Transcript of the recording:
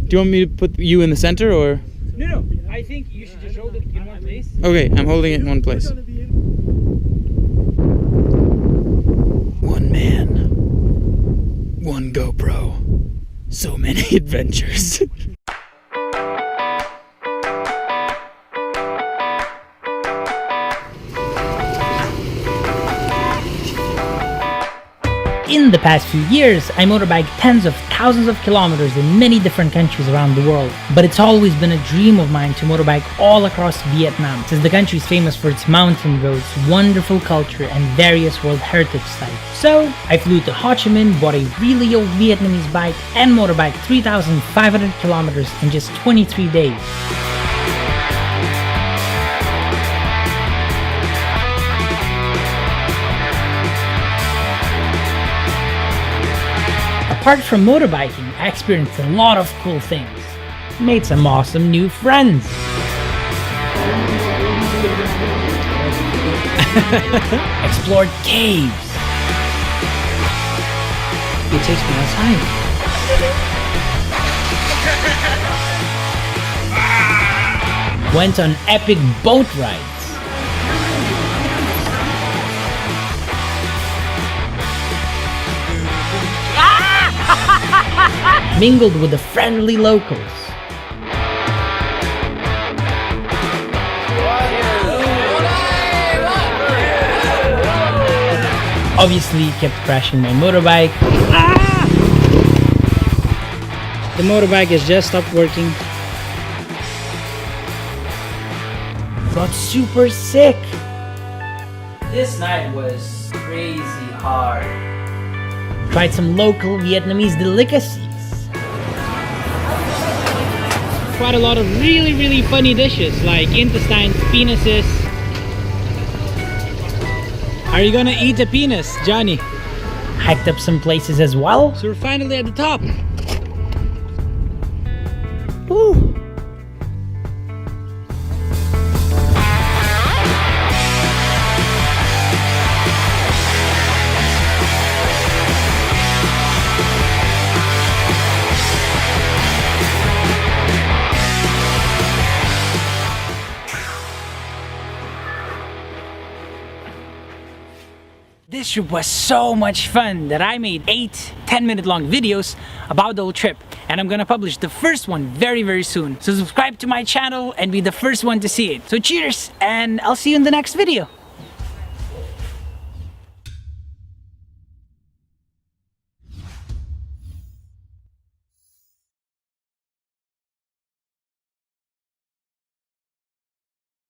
Do you want me to put you in the center or? No. I think you should just hold it in one place. Okay, I'm holding it in one place. One man, one GoPro, so many adventures. In the past few years, I motorbiked tens of thousands of kilometers in many different countries around the world. But it's always been a dream of mine to motorbike all across Vietnam, since the country is famous for its mountain roads, wonderful culture, and various World Heritage sites. So, I flew to Ho Chi Minh, bought a really old Vietnamese bike, and motorbiked 3,500 kilometers in just 23 days. Apart from motorbiking, I experienced a lot of cool things. Made some awesome new friends. Explored caves. It takes me outside. Went on epic boat rides. Mingled with the friendly locals. Obviously kept crashing my motorbike. The motorbike has just stopped working. Got super sick. This night was crazy hard. Tried some local Vietnamese delicacies. Quite a lot of really funny dishes like intestines, penises. Are you gonna eat a penis, Johnny? Hiked up some places as well. So we're finally at the top. Woo! This trip was so much fun that I made 8 10-minute long videos about the whole trip, and I'm gonna publish the first one very soon. So subscribe to my channel and be the first one to see it. So cheers, and I'll see you in the next video.